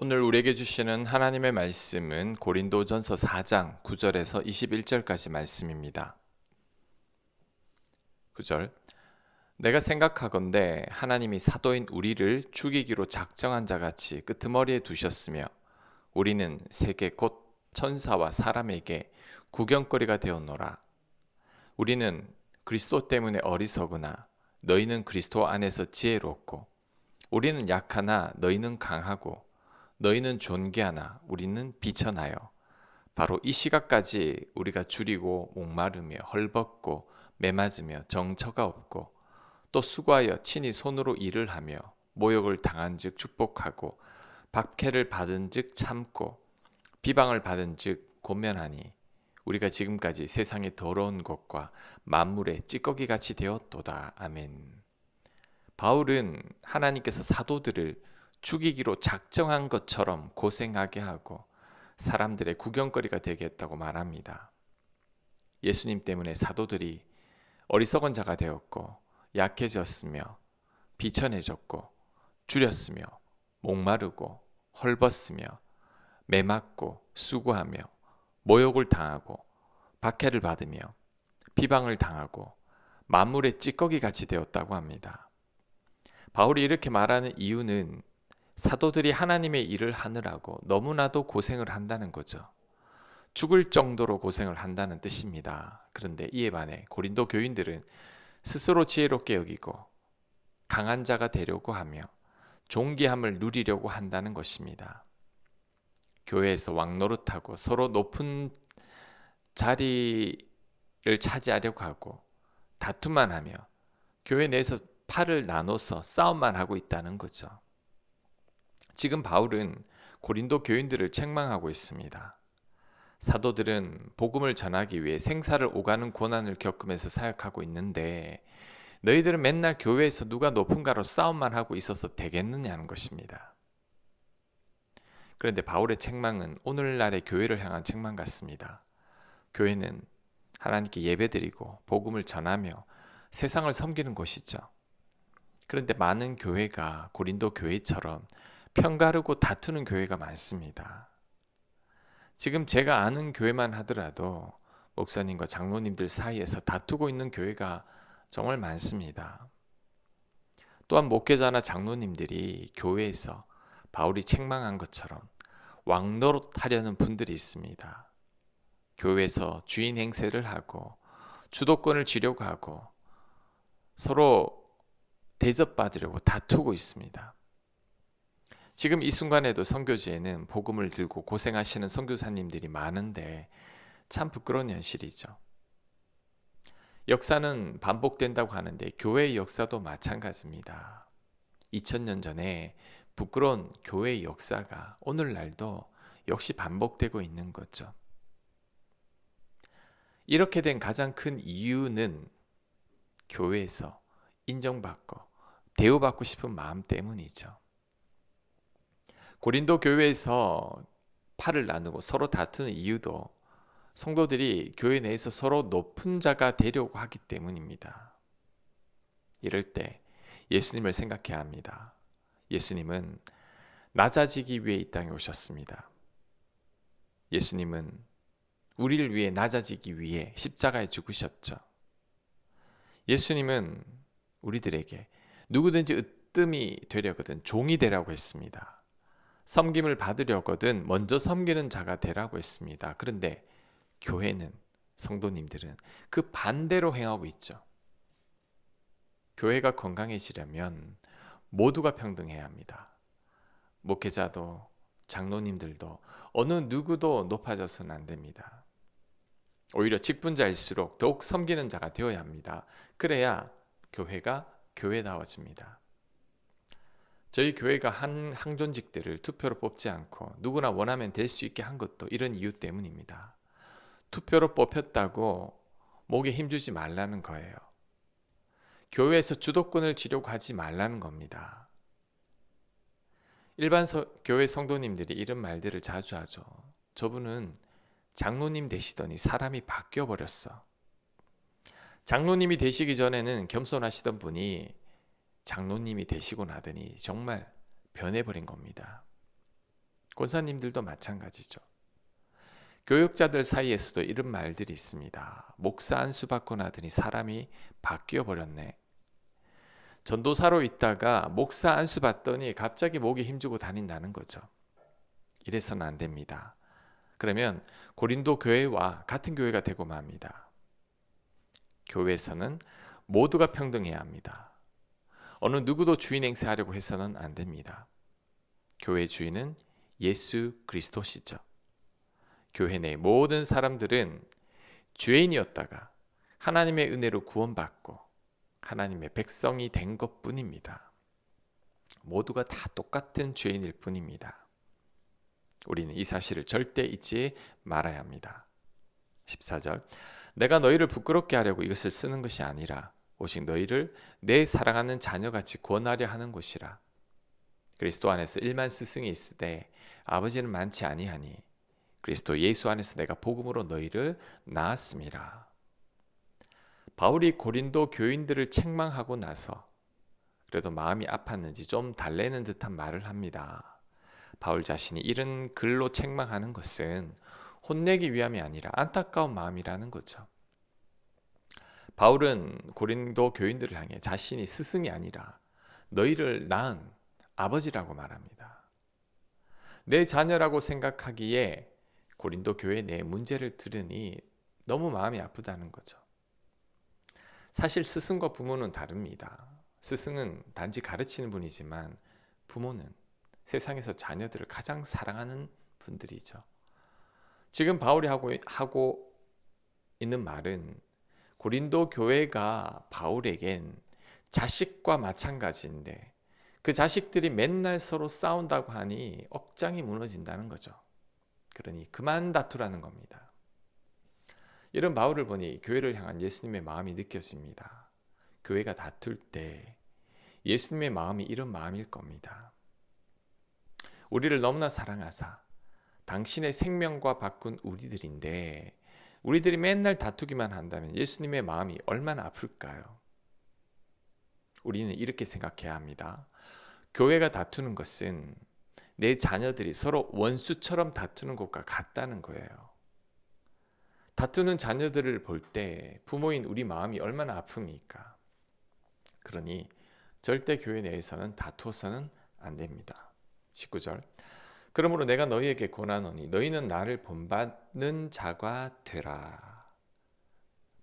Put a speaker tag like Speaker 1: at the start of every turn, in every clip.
Speaker 1: 오늘 우리에게 주시는 하나님의 말씀은 고린도전서 4장 9절에서 21절까지 말씀입니다. 9절. 내가 생각하건대 하나님이 사도인 우리를 죽이기로 작정한 자같이 끄트머리에 두셨으며 우리는 세계 곧 천사와 사람에게 구경거리가 되었노라. 우리는 그리스도 때문에 어리석으나 너희는 그리스도 안에서 지혜롭고 우리는 약하나 너희는 강하고 너희는 존귀하나 우리는 비천하여 바로 이 시각까지 우리가 줄이고 목마르며 헐벗고 매맞으며 정처가 없고 또 수고하여 친히 손으로 일을 하며 모욕을 당한즉 축복하고 박해를 받은즉 참고 비방을 받은즉 권면하니 우리가 지금까지 세상의 더러운 것과 만물의 찌꺼기같이 되었도다. 아멘. 바울은 하나님께서 사도들을 죽이기로 작정한 것처럼 고생하게 하고 사람들의 구경거리가 되게 했다고 말합니다. 예수님 때문에 사도들이 어리석은 자가 되었고 약해졌으며 비천해졌고 줄였으며 목마르고 헐벗으며 매맞고 수고하며 모욕을 당하고 박해를 받으며 비방을 당하고 만물의 찌꺼기같이 되었다고 합니다. 바울이 이렇게 말하는 이유는 사도들이 하나님의 일을 하느라고 너무나도 고생을 한다는 거죠. 죽을 정도로 고생을 한다는 뜻입니다. 그런데 이에 반해 고린도 교인들은 스스로 지혜롭게 여기고 강한 자가 되려고 하며 존귀함을 누리려고 한다는 것입니다. 교회에서 왕노릇하고 서로 높은 자리를 차지하려고 하고 다툼만 하며 교회 내에서 팔을 나눠서 싸움만 하고 있다는 거죠. 지금 바울은 고린도 교인들을 책망하고 있습니다. 사도들은 복음을 전하기 위해 생사를 오가는 고난을 겪으면서 사역하고 있는데 너희들은 맨날 교회에서 누가 높은가로 싸움만 하고 있어서 되겠느냐는 것입니다. 그런데 바울의 책망은 오늘날의 교회를 향한 책망 같습니다. 교회는 하나님께 예배드리고 복음을 전하며 세상을 섬기는 곳이죠. 그런데 많은 교회가 고린도 교회처럼 편가르고 다투는 교회가 많습니다. 지금 제가 아는 교회만 하더라도 목사님과 장로님들 사이에서 다투고 있는 교회가 정말 많습니다. 또한 목회자나 장로님들이 교회에서 바울이 책망한 것처럼 왕노릇하려는 분들이 있습니다. 교회에서 주인 행세를 하고 주도권을 쥐려고 하고 서로 대접받으려고 다투고 있습니다. 지금 이 순간에도 선교지에는 복음을 들고 고생하시는 선교사님들이 많은데 참 부끄러운 현실이죠. 역사는 반복된다고 하는데 교회의 역사도 마찬가지입니다. 2000년 전에 부끄러운 교회의 역사가 오늘날도 역시 반복되고 있는 거죠. 이렇게 된 가장 큰 이유는 교회에서 인정받고 대우받고 싶은 마음 때문이죠. 고린도 교회에서 팔을 나누고 서로 다투는 이유도 성도들이 교회 내에서 서로 높은 자가 되려고 하기 때문입니다. 이럴 때 예수님을 생각해야 합니다. 예수님은 낮아지기 위해 이 땅에 오셨습니다. 예수님은 우리를 위해 낮아지기 위해 십자가에 죽으셨죠. 예수님은 우리들에게 누구든지 으뜸이 되려거든 종이 되라고 했습니다. 섬김을 받으려거든 먼저 섬기는 자가 되라고 했습니다. 그런데 교회는, 성도님들은 그 반대로 행하고 있죠. 교회가 건강해지려면 모두가 평등해야 합니다. 목회자도 장로님들도 어느 누구도 높아져서는 안 됩니다. 오히려 직분자일수록 더욱 섬기는 자가 되어야 합니다. 그래야 교회가 교회다워집니다. 저희 교회가 한 항존직들을 투표로 뽑지 않고 누구나 원하면 될 수 있게 한 것도 이런 이유 때문입니다. 투표로 뽑혔다고 목에 힘주지 말라는 거예요. 교회에서 주도권을 쥐려고 하지 말라는 겁니다. 일반 교회 성도님들이 이런 말들을 자주 하죠. 저분은 장로님 되시더니 사람이 바뀌어버렸어. 장로님이 되시기 전에는 겸손하시던 분이 장로님이 되시고 나더니 정말 변해버린 겁니다. 권사님들도 마찬가지죠. 교육자들 사이에서도 이런 말들이 있습니다. 목사 안수 받고 나더니 사람이 바뀌어 버렸네. 전도사로 있다가 목사 안수 받더니 갑자기 목에 힘주고 다닌다는 거죠. 이래서는 안 됩니다. 그러면 고린도 교회와 같은 교회가 되고 맙니다. 교회에서는 모두가 평등해야 합니다. 어느 누구도 주인 행세하려고 해서는 안 됩니다. 교회 주인은 예수 그리스도시죠. 교회 내 모든 사람들은 죄인이었다가 하나님의 은혜로 구원받고 하나님의 백성이 된 것뿐입니다. 모두가 다 똑같은 죄인일 뿐입니다. 우리는 이 사실을 절대 잊지 말아야 합니다. 14절 내가 너희를 부끄럽게 하려고 이것을 쓰는 것이 아니라 오직 너희를 내 사랑하는 자녀같이 구원하려 하는 것이라. 그리스도 안에서 일만 스승이 있으되 아버지는 많지 아니하니 그리스도 예수 안에서 내가 복음으로 너희를 낳았음이라. 바울이 고린도 교인들을 책망하고 나서 그래도 마음이 아팠는지 좀 달래는 듯한 말을 합니다. 바울 자신이 이런 글로 책망하는 것은 혼내기 위함이 아니라 안타까운 마음이라는 거죠. 바울은 고린도 교인들을 향해 자신이 스승이 아니라 너희를 낳은 아버지라고 말합니다. 내 자녀라고 생각하기에 고린도 교회 내 문제를 들으니 너무 마음이 아프다는 거죠. 사실 스승과 부모는 다릅니다. 스승은 단지 가르치는 분이지만 부모는 세상에서 자녀들을 가장 사랑하는 분들이죠. 지금 바울이 하고 있는 말은 고린도 교회가 바울에겐 자식과 마찬가지인데 그 자식들이 맨날 서로 싸운다고 하니 억장이 무너진다는 거죠. 그러니 그만 다투라는 겁니다. 이런 바울을 보니 교회를 향한 예수님의 마음이 느껴집니다. 교회가 다툴 때 예수님의 마음이 이런 마음일 겁니다. 우리를 너무나 사랑하사 당신의 생명과 바꾼 우리들인데 우리들이 맨날 다투기만 한다면 예수님의 마음이 얼마나 아플까요? 우리는 이렇게 생각해야 합니다. 교회가 다투는 것은 내 자녀들이 서로 원수처럼 다투는 것과 같다는 거예요. 다투는 자녀들을 볼 때 부모인 우리 마음이 얼마나 아픕니까? 그러니 절대 교회 내에서는 다투어서는 안 됩니다. 19절 그러므로 내가 너희에게 권하노니 너희는 나를 본받는 자가 되라.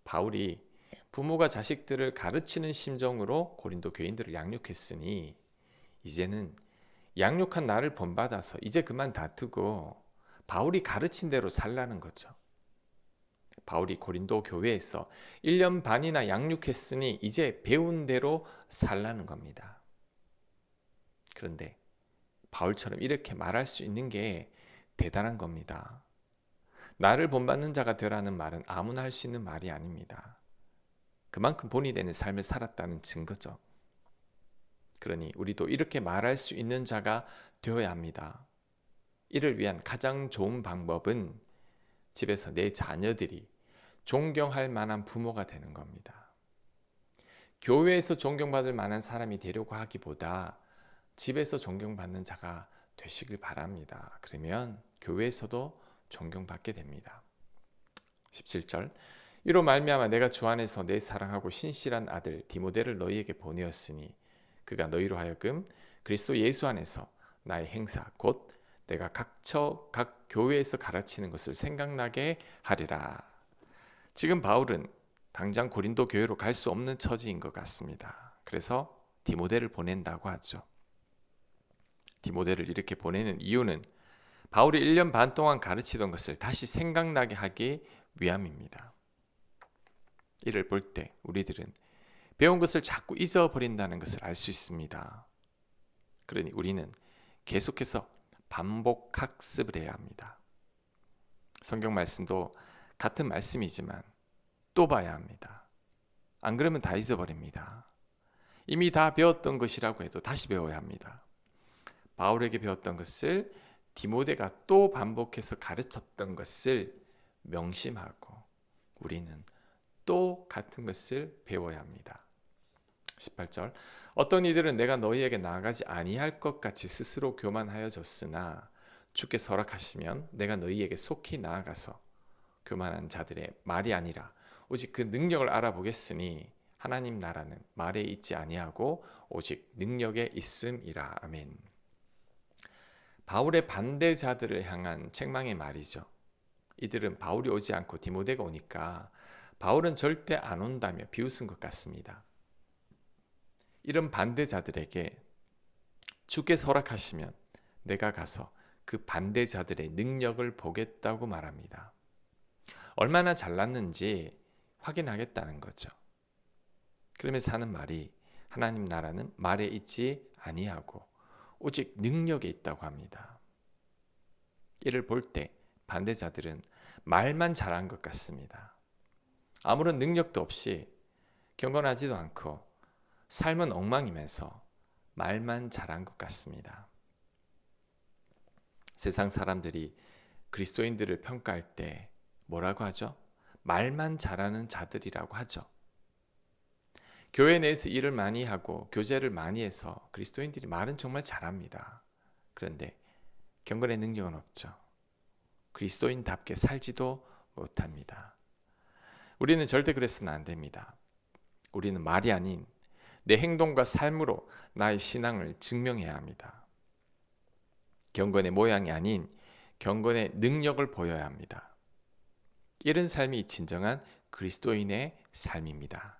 Speaker 1: 바울이 부모가 자식들을 가르치는 심정으로 고린도 교인들을 양육했으니 이제는 양육한 나를 본받아서 이제 그만 다투고 바울이 가르친 대로 살라는 거죠. 바울이 고린도 교회에서 1년 반이나 양육했으니 이제 배운 대로 살라는 겁니다. 그런데 바울처럼 이렇게 말할 수 있는 게 대단한 겁니다. 나를 본받는 자가 되라는 말은 아무나 할 수 있는 말이 아닙니다. 그만큼 본이 되는 삶을 살았다는 증거죠. 그러니 우리도 이렇게 말할 수 있는 자가 되어야 합니다. 이를 위한 가장 좋은 방법은 집에서 내 자녀들이 존경할 만한 부모가 되는 겁니다. 교회에서 존경받을 만한 사람이 되려고 하기보다 집에서 존경받는 자가 되시길 바랍니다. 그러면 교회에서도 존경받게 됩니다. 17절 이로 말미암아 내가 주 안에서 내 사랑하고 신실한 아들 디모데를 너희에게 보내었으니 그가 너희로 하여금 그리스도 예수 안에서 나의 행사 곧 내가 각 교회에서 가르치는 것을 생각나게 하리라. 지금 바울은 당장 고린도 교회로 갈 수 없는 처지인 것 같습니다. 그래서 디모데를 보낸다고 하죠. 디모데를 이렇게 보내는 이유는 바울이 1년 반 동안 가르치던 것을 다시 생각나게 하기 위함입니다. 이를 볼 때 우리들은 배운 것을 자꾸 잊어버린다는 것을 알 수 있습니다. 그러니 우리는 계속해서 반복 학습을 해야 합니다. 성경 말씀도 같은 말씀이지만 또 봐야 합니다. 안 그러면 다 잊어버립니다. 이미 다 배웠던 것이라고 해도 다시 배워야 합니다. 바울에게 배웠던 것을 디모데가 또 반복해서 가르쳤던 것을 명심하고 우리는 또 같은 것을 배워야 합니다. 18절 어떤 이들은 내가 너희에게 나아가지 아니할 것 같이 스스로 교만하여졌으나 주께서 허락하시면 내가 너희에게 속히 나아가서 교만한 자들의 말이 아니라 오직 그 능력을 알아보겠으니 하나님 나라는 말에 있지 아니하고 오직 능력에 있음이라. 아멘. 바울의 반대자들을 향한 책망의 말이죠. 이들은 바울이 오지 않고 디모데가 오니까 바울은 절대 안 온다며 비웃은 것 같습니다. 이런 반대자들에게 주께서 허락하시면 내가 가서 그 반대자들의 능력을 보겠다고 말합니다. 얼마나 잘났는지 확인하겠다는 거죠. 그러면서 하는 말이 하나님 나라는 말에 있지 아니하고 오직 능력에 있다고 합니다. 이를 볼 때 반대자들은 말만 잘한 것 같습니다. 아무런 능력도 없이 경건하지도 않고 삶은 엉망이면서 말만 잘한 것 같습니다. 세상 사람들이 그리스도인들을 평가할 때 뭐라고 하죠? 말만 잘하는 자들이라고 하죠. 교회 내에서 일을 많이 하고 교제를 많이 해서 그리스도인들이 말은 정말 잘합니다. 그런데 경건의 능력은 없죠. 그리스도인답게 살지도 못합니다. 우리는 절대 그랬으면 안 됩니다. 우리는 말이 아닌 내 행동과 삶으로 나의 신앙을 증명해야 합니다. 경건의 모양이 아닌 경건의 능력을 보여야 합니다. 이런 삶이 진정한 그리스도인의 삶입니다.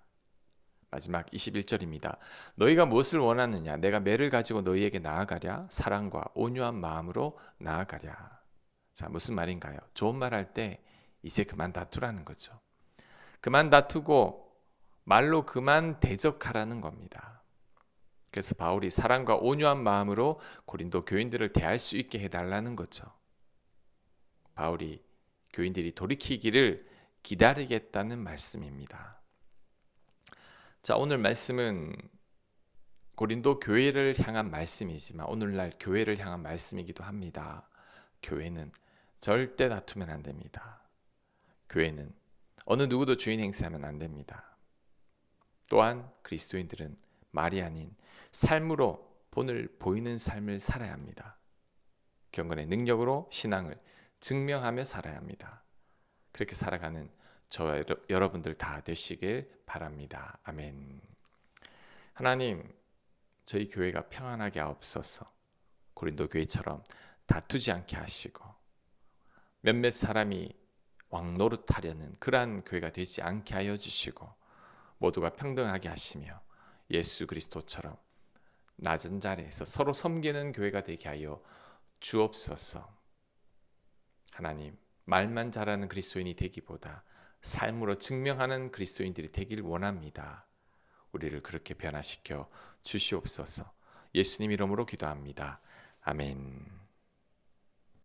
Speaker 1: 마지막 21절입니다. 너희가 무엇을 원하느냐? 내가 매를 가지고 너희에게 나아가랴? 사랑과 온유한 마음으로 나아가랴. 자, 무슨 말인가요? 좋은 말 할 때 이제 그만 다투라는 거죠. 그만 다투고 말로 그만 대적하라는 겁니다. 그래서 바울이 사랑과 온유한 마음으로 고린도 교인들을 대할 수 있게 해달라는 거죠. 바울이 교인들이 돌이키기를 기다리겠다는 말씀입니다. 자, 오늘 말씀은 고린도 교회를 향한 말씀이지만 오늘날 교회를 향한 말씀이기도 합니다. 교회는 절대 다투면 안 됩니다. 교회는 어느 누구도 주인 행세하면 안 됩니다. 또한 그리스도인들은 말이 아닌 삶으로 본을 보이는 삶을 살아야 합니다. 경건의 능력으로 신앙을 증명하며 살아야 합니다. 그렇게 살아가는 저와 여러분들 다 되시길 바랍니다. 아멘. 하나님, 저희 교회가 평안하게 하옵소서. 고린도 교회처럼 다투지 않게 하시고 몇몇 사람이 왕노릇하려는 그러한 교회가 되지 않게 하여 주시고 모두가 평등하게 하시며 예수 그리스도처럼 낮은 자리에서 서로 섬기는 교회가 되게 하여 주옵소서. 하나님, 말만 잘하는 그리스도인이 되기보다 삶으로 증명하는 그리스도인들이 되길 원합니다. 우리를 그렇게 변화시켜 주시옵소서. 예수님 이름으로 기도합니다. 아멘.